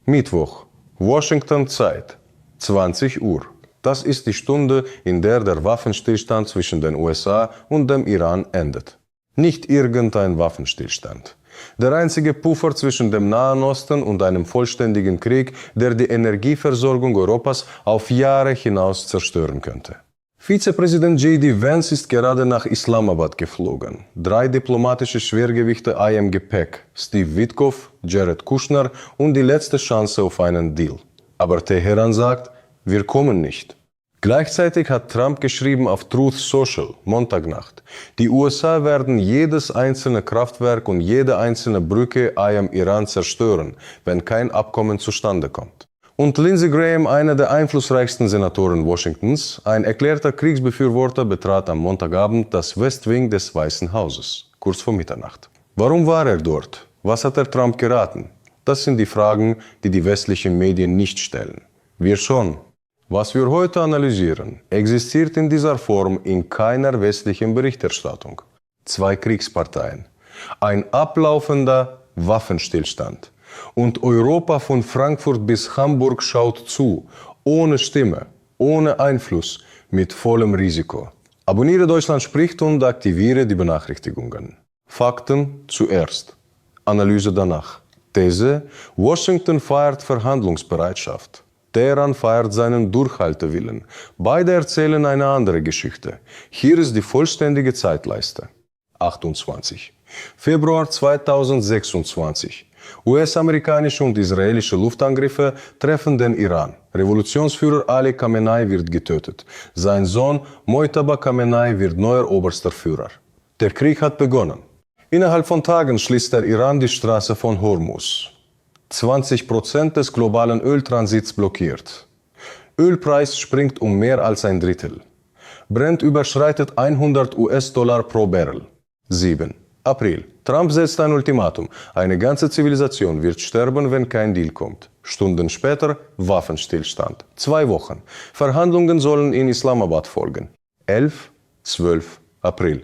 Mittwoch, Washington Zeit, 20 Uhr. Das ist die Stunde, in der der Waffenstillstand zwischen den USA und dem Iran endet. Nicht irgendein Waffenstillstand. Der einzige Puffer zwischen dem Nahen Osten und einem vollständigen Krieg, der die Energieversorgung Europas auf Jahre hinaus zerstören könnte. Vizepräsident J.D. Vance ist gerade nach Islamabad geflogen. 3 diplomatische Schwergewichte Ei im Gepäck: Steve Witkoff, Jared Kushner und die letzte Chance auf einen Deal. Aber Teheran sagt, wir kommen nicht. Gleichzeitig hat Trump geschrieben auf Truth Social, Montagnacht, die USA werden jedes einzelne Kraftwerk und jede einzelne Brücke am Iran zerstören, wenn kein Abkommen zustande kommt. Und Lindsey Graham, einer der einflussreichsten Senatoren Washingtons, ein erklärter Kriegsbefürworter, betrat am Montagabend das West Wing des Weißen Hauses, kurz vor Mitternacht. Warum war er dort? Was hat er Trump geraten? Das sind die Fragen, die die westlichen Medien nicht stellen. Wir schon. Was wir heute analysieren, existiert in dieser Form in keiner westlichen Berichterstattung. 2 Kriegsparteien, ein ablaufender Waffenstillstand und Europa von Frankfurt bis Hamburg schaut zu, ohne Stimme, ohne Einfluss, mit vollem Risiko. Abonniere Deutschland spricht und aktiviere die Benachrichtigungen. Fakten zuerst, Analyse danach. These: Washington feiert Verhandlungsbereitschaft. Teheran feiert seinen Durchhaltewillen. Beide erzählen eine andere Geschichte. Hier ist die vollständige Zeitleiste. 28. Februar 2026. US-amerikanische und israelische Luftangriffe treffen den Iran. Revolutionsführer Ali Khamenei wird getötet. Sein Sohn Mojtaba Khamenei wird neuer oberster Führer. Der Krieg hat begonnen. Innerhalb von Tagen schließt der Iran die Straße von Hormuz. 20% des globalen Öltransits blockiert. Ölpreis springt um mehr als ein Drittel. Brent überschreitet 100 US-Dollar pro Barrel. 7. April. Trump setzt ein Ultimatum. Eine ganze Zivilisation wird sterben, wenn kein Deal kommt. Stunden später Waffenstillstand. 2 Wochen. Verhandlungen sollen in Islamabad folgen. 11. 12. April.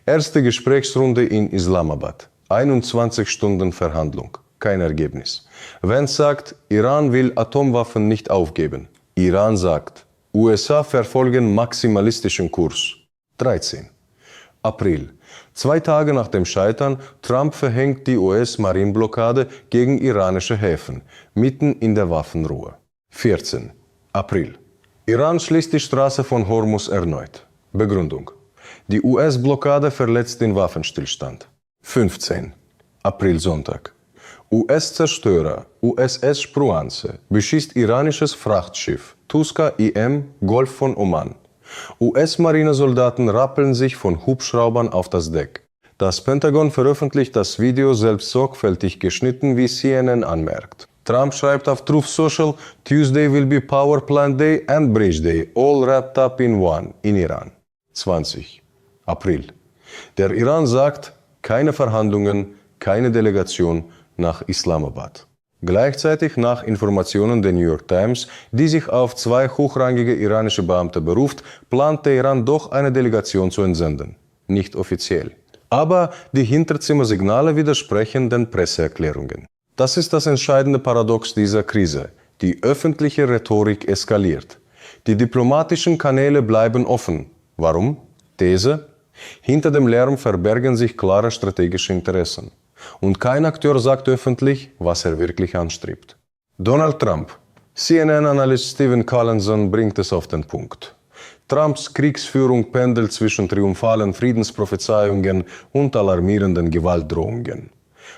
Erste Gesprächsrunde in Islamabad. 21 Stunden Verhandlung. Kein Ergebnis. Vance sagt, Iran will Atomwaffen nicht aufgeben. Iran sagt, USA verfolgen maximalistischen Kurs. 13. April. 2 Tage nach dem Scheitern, Trump verhängt die US-Marineblockade gegen iranische Häfen, mitten in der Waffenruhe. 14. April. Iran schließt die Straße von Hormuz erneut. Begründung: Die US-Blockade verletzt den Waffenstillstand. 15. April Sonntag. US-Zerstörer USS Spruance beschießt iranisches Frachtschiff Tuska IM Golf von Oman. US-Marinesoldaten rappeln sich von Hubschraubern auf das Deck. Das Pentagon veröffentlicht das Video selbst sorgfältig geschnitten, wie CNN anmerkt. Trump schreibt auf Truth Social, Tuesday will be Power Plant Day and Bridge Day, all wrapped up in one, in Iran. 20. April. Der Iran sagt, keine Verhandlungen, keine Delegation nach Islamabad. Gleichzeitig nach Informationen der New York Times, die sich auf 2 hochrangige iranische Beamte beruft, plant Teheran doch eine Delegation zu entsenden. Nicht offiziell. Aber die Hinterzimmersignale widersprechen den Presseerklärungen. Das ist das entscheidende Paradox dieser Krise. Die öffentliche Rhetorik eskaliert. Die diplomatischen Kanäle bleiben offen. Warum? These: Hinter dem Lärm verbergen sich klare strategische Interessen. Und kein Akteur sagt öffentlich, was er wirklich anstrebt. Donald Trump. CNN-Analyst Stephen Collinson bringt es auf den Punkt. Trumps Kriegsführung pendelt zwischen triumphalen Friedensprophezeiungen und alarmierenden Gewaltdrohungen.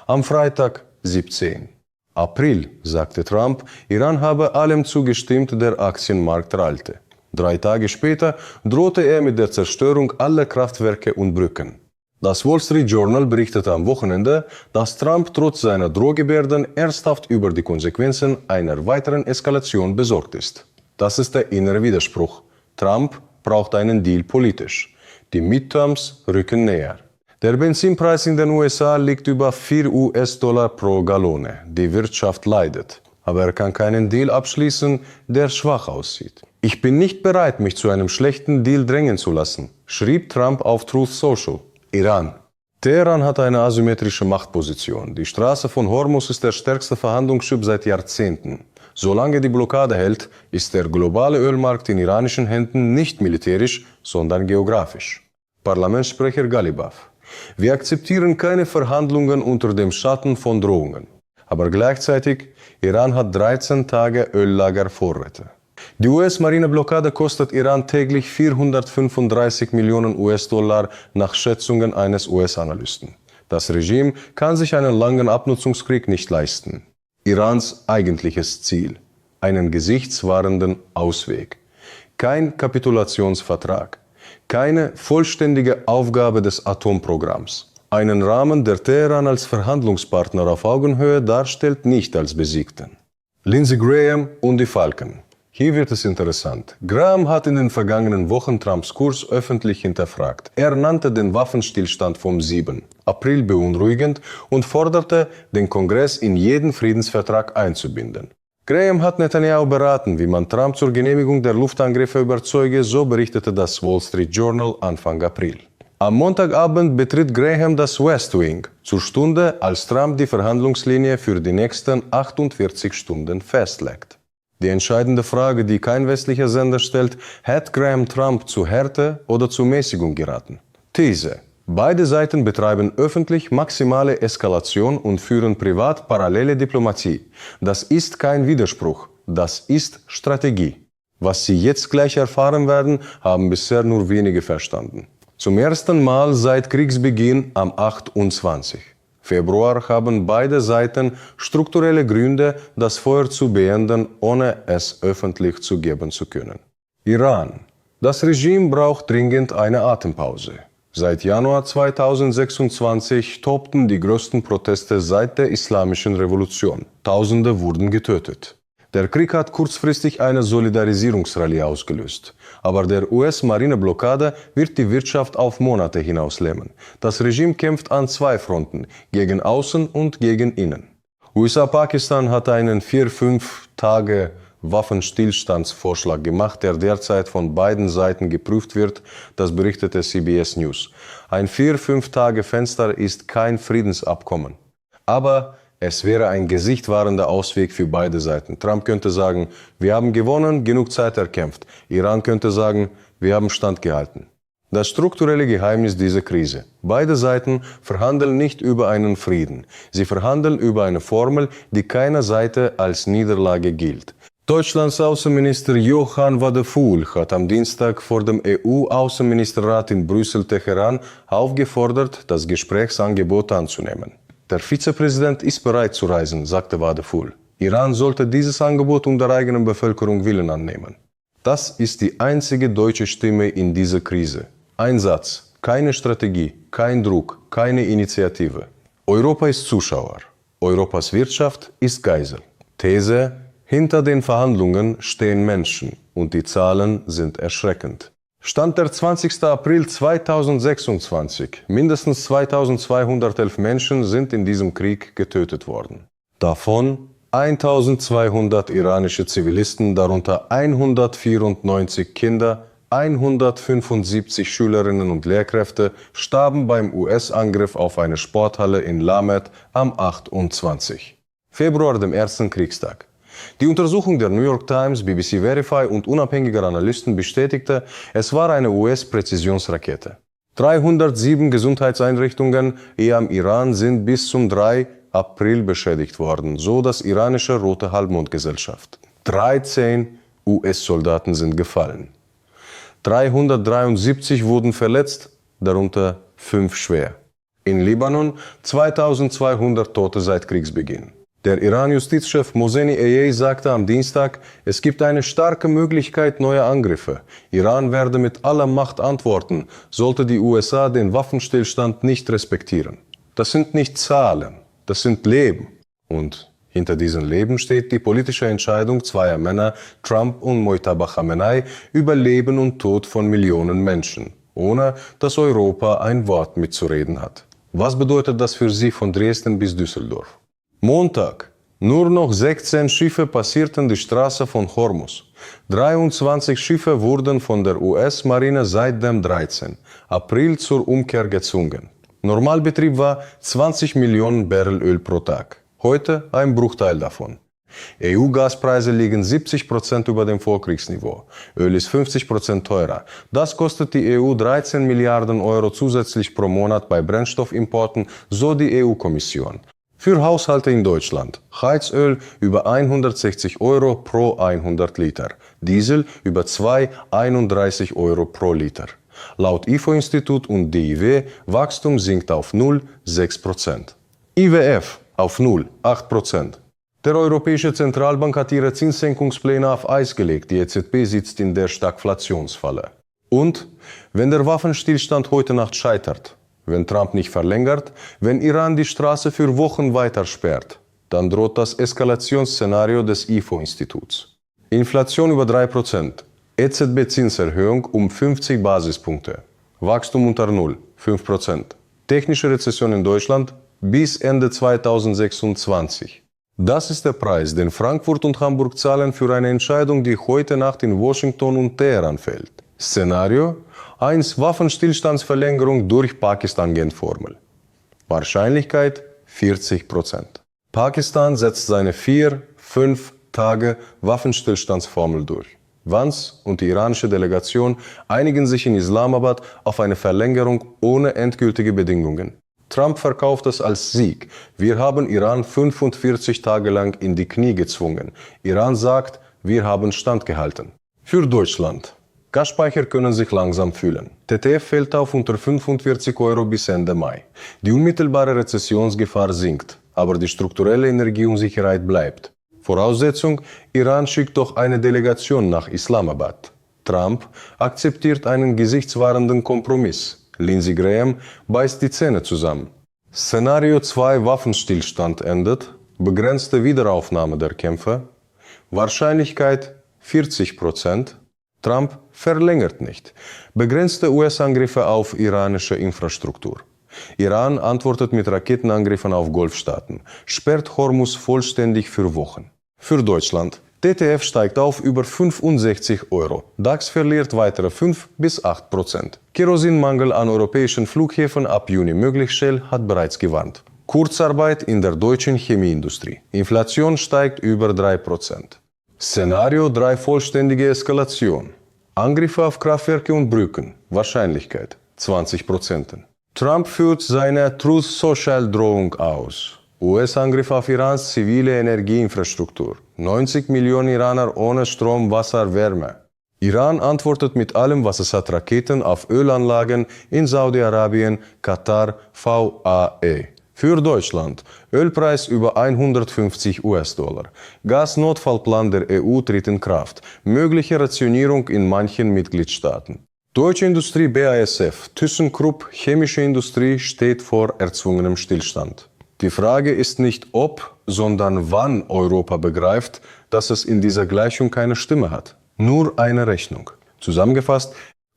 Am Freitag, 17. April, sagte Trump, Iran habe allem zugestimmt, der Aktienmarkt rallte. 3 Tage später drohte er mit der Zerstörung aller Kraftwerke und Brücken. Das Wall Street Journal berichtete am Wochenende, dass Trump trotz seiner Drohgebärden ernsthaft über die Konsequenzen einer weiteren Eskalation besorgt ist. Das ist der innere Widerspruch. Trump braucht einen Deal politisch. Die Midterms rücken näher. Der Benzinpreis in den USA liegt über 4 US-Dollar pro Gallone. Die Wirtschaft leidet. Aber er kann keinen Deal abschließen, der schwach aussieht. Ich bin nicht bereit, mich zu einem schlechten Deal drängen zu lassen, schrieb Trump auf Truth Social. Iran. Teheran hat eine asymmetrische Machtposition. Die Straße von Hormuz ist der stärkste Verhandlungschip seit Jahrzehnten. Solange die Blockade hält, ist der globale Ölmarkt in iranischen Händen nicht militärisch, sondern geografisch. Parlamentssprecher Ghalibaf: Wir akzeptieren keine Verhandlungen unter dem Schatten von Drohungen. Aber gleichzeitig, Iran hat 13 Tage Öllagervorräte. Die US-Marineblockade kostet Iran täglich 435 Millionen US-Dollar nach Schätzungen eines US-Analysten. Das Regime kann sich einen langen Abnutzungskrieg nicht leisten. Irans eigentliches Ziel: einen gesichtswahrenden Ausweg. Kein Kapitulationsvertrag. Keine vollständige Aufgabe des Atomprogramms. Einen Rahmen, der Teheran als Verhandlungspartner auf Augenhöhe darstellt, nicht als Besiegten. Lindsey Graham und die Falken. Hier wird es interessant. Graham hat in den vergangenen Wochen Trumps Kurs öffentlich hinterfragt. Er nannte den Waffenstillstand vom 7. April beunruhigend und forderte, den Kongress in jeden Friedensvertrag einzubinden. Graham hat Netanyahu beraten, wie man Trump zur Genehmigung der Luftangriffe überzeuge, so berichtete das Wall Street Journal Anfang April. Am Montagabend betritt Graham das West Wing, zur Stunde, als Trump die Verhandlungslinie für die nächsten 48 Stunden festlegt. Die entscheidende Frage, die kein westlicher Sender stellt: Hat Graham Trump zu Härte oder zu Mäßigung geraten? These: Beide Seiten betreiben öffentlich maximale Eskalation und führen privat parallele Diplomatie. Das ist kein Widerspruch, das ist Strategie. Was Sie jetzt gleich erfahren werden, haben bisher nur wenige verstanden. Zum ersten Mal seit Kriegsbeginn am 28. Februar haben beide Seiten strukturelle Gründe, das Feuer zu beenden, ohne es öffentlich zugeben zu können. Iran. Das Regime braucht dringend eine Atempause. Seit Januar 2026 tobten die größten Proteste seit der Islamischen Revolution. Tausende wurden getötet. Der Krieg hat kurzfristig eine Solidarisierungsrallye ausgelöst. Aber der US-Marineblockade wird die Wirtschaft auf Monate hinaus lähmen. Das Regime kämpft an zwei Fronten, gegen Außen und gegen Innen. USA-Pakistan hat einen 4-5 Tage Waffenstillstandsvorschlag gemacht, der derzeit von beiden Seiten geprüft wird, das berichtete CBS News. Ein 4-5 Tage Fenster ist kein Friedensabkommen. Aber es wäre ein gesichtswahrender Ausweg für beide Seiten. Trump könnte sagen, wir haben gewonnen, genug Zeit erkämpft. Iran könnte sagen, wir haben standgehalten. Das strukturelle Geheimnis dieser Krise: Beide Seiten verhandeln nicht über einen Frieden. Sie verhandeln über eine Formel, die keiner Seite als Niederlage gilt. Deutschlands Außenminister Johann Wadephul hat am Dienstag vor dem EU-Außenministerrat in Brüssel-Teheran aufgefordert, das Gesprächsangebot anzunehmen. Der Vizepräsident ist bereit zu reisen, sagte Wadephul. Iran sollte dieses Angebot um der eigenen Bevölkerung willen annehmen. Das ist die einzige deutsche Stimme in dieser Krise. Ein Satz, keine Strategie, kein Druck, keine Initiative. Europa ist Zuschauer. Europas Wirtschaft ist Geisel. These: Hinter den Verhandlungen stehen Menschen und die Zahlen sind erschreckend. Stand der 20. April 2026. Mindestens 2211 Menschen sind in diesem Krieg getötet worden. Davon 1200 iranische Zivilisten, darunter 194 Kinder, 175 Schülerinnen und Lehrkräfte, starben beim US-Angriff auf eine Sporthalle in Lamed am 28. Februar, dem ersten Kriegstag. Die Untersuchung der New York Times, BBC Verify und unabhängiger Analysten bestätigte, es war eine US-Präzisionsrakete. 307 Gesundheitseinrichtungen am Iran sind bis zum 3. April beschädigt worden, so das iranische Rote Halbmondgesellschaft. 13 US-Soldaten sind gefallen. 373 wurden verletzt, darunter 5 schwer. In Libanon 2200 Tote seit Kriegsbeginn. Der Iran-Justizchef Mohseni Ejei sagte am Dienstag, es gibt eine starke Möglichkeit neuer Angriffe. Iran werde mit aller Macht antworten, sollte die USA den Waffenstillstand nicht respektieren. Das sind nicht Zahlen, das sind Leben. Und hinter diesen Leben steht die politische Entscheidung zweier Männer, Trump und Mojtaba Khamenei, über Leben und Tod von Millionen Menschen, ohne dass Europa ein Wort mitzureden hat. Was bedeutet das für sie von Dresden bis Düsseldorf? Montag. Nur noch 16 Schiffe passierten die Straße von Hormuz. 23 Schiffe wurden von der US-Marine seit dem 13. April zur Umkehr gezwungen. Normalbetrieb war 20 Millionen Barrel Öl pro Tag. Heute ein Bruchteil davon. EU-Gaspreise liegen 70% über dem Vorkriegsniveau. Öl ist 50% teurer. Das kostet die EU 13 Milliarden Euro zusätzlich pro Monat bei Brennstoffimporten, so die EU-Kommission. Für Haushalte in Deutschland Heizöl über 160 Euro pro 100 Liter, Diesel über 2,31 Euro pro Liter. Laut IFO-Institut und DIW Wachstum sinkt auf 0,6%. IWF auf 0,8%. Der Europäische Zentralbank hat ihre Zinssenkungspläne auf Eis gelegt. Die EZB sitzt in der Stagflationsfalle. Und wenn der Waffenstillstand heute Nacht scheitert, wenn Trump nicht verlängert, wenn Iran die Straße für Wochen weiter sperrt, dann droht das Eskalationsszenario des IFO-Instituts. Inflation über 3%, EZB-Zinserhöhung um 50 Basispunkte, Wachstum unter 0, 5%, technische Rezession in Deutschland bis Ende 2026. Das ist der Preis, den Frankfurt und Hamburg zahlen für eine Entscheidung, die heute Nacht in Washington und Teheran fällt. Szenario: 1 Waffenstillstandsverlängerung durch Pakistan-Genf-Formel. Wahrscheinlichkeit 40%. Pakistan setzt seine 4-5 Tage Waffenstillstandsformel durch. Vance und die iranische Delegation einigen sich in Islamabad auf eine Verlängerung ohne endgültige Bedingungen. Trump verkauft es als Sieg. Wir haben Iran 45 Tage lang in die Knie gezwungen. Iran sagt, wir haben standgehalten. Für Deutschland. Gasspeicher können sich langsam fühlen. TTF fällt auf unter 45 Euro bis Ende Mai. Die unmittelbare Rezessionsgefahr sinkt, aber die strukturelle Energieunsicherheit bleibt. Voraussetzung: Iran schickt doch eine Delegation nach Islamabad. Trump akzeptiert einen gesichtswahrenden Kompromiss. Lindsey Graham beißt die Zähne zusammen. Szenario 2 Waffenstillstand endet, begrenzte Wiederaufnahme der Kämpfe, Wahrscheinlichkeit 40%, Trump verlängert nicht, begrenzte US-Angriffe auf iranische Infrastruktur. Iran antwortet mit Raketenangriffen auf Golfstaaten, sperrt Hormuz vollständig für Wochen. Für Deutschland. TTF steigt auf über 65 Euro. DAX verliert weitere 5-8%. Kerosinmangel an europäischen Flughäfen ab Juni möglich. Shell hat bereits gewarnt. Kurzarbeit in der deutschen Chemieindustrie. Inflation steigt über 3%. Szenario 3 vollständige Eskalation. Angriffe auf Kraftwerke und Brücken. Wahrscheinlichkeit 20%. Trump führt seine Truth Social Drohung aus. US-Angriff auf Irans zivile Energieinfrastruktur. 90 Millionen Iraner ohne Strom, Wasser, Wärme. Iran antwortet mit allem, was es hat: Raketen auf Ölanlagen in Saudi-Arabien, Katar, VAE. Für Deutschland. Ölpreis über 150 US-Dollar. Gasnotfallplan der EU tritt in Kraft. Mögliche Rationierung in manchen Mitgliedstaaten. Deutsche Industrie BASF, ThyssenKrupp, chemische Industrie steht vor erzwungenem Stillstand. Die Frage ist nicht ob, sondern wann Europa begreift, dass es in dieser Gleichung keine Stimme hat. Nur eine Rechnung. Zusammengefasst: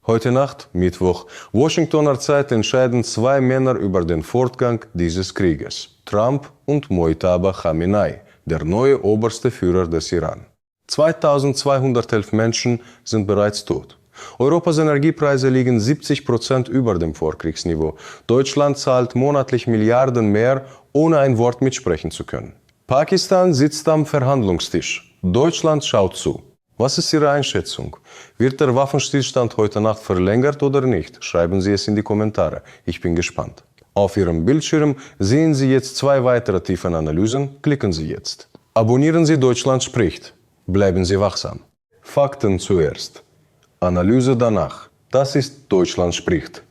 Heute Nacht, Mittwoch, Washingtoner Zeit, entscheiden 2 Männer über den Fortgang dieses Krieges. Trump und Mojtaba Khamenei, der neue oberste Führer des Iran. 2211 Menschen sind bereits tot. Europas Energiepreise liegen 70% über dem Vorkriegsniveau. Deutschland zahlt monatlich Milliarden mehr, ohne ein Wort mitsprechen zu können. Pakistan sitzt am Verhandlungstisch. Deutschland schaut zu. Was ist Ihre Einschätzung? Wird der Waffenstillstand heute Nacht verlängert oder nicht? Schreiben Sie es in die Kommentare. Ich bin gespannt. Auf Ihrem Bildschirm sehen Sie jetzt 2 weitere Tiefenanalysen. Klicken Sie jetzt. Abonnieren Sie Deutschland spricht. Bleiben Sie wachsam. Fakten zuerst. Analyse danach. Das ist Deutschland spricht.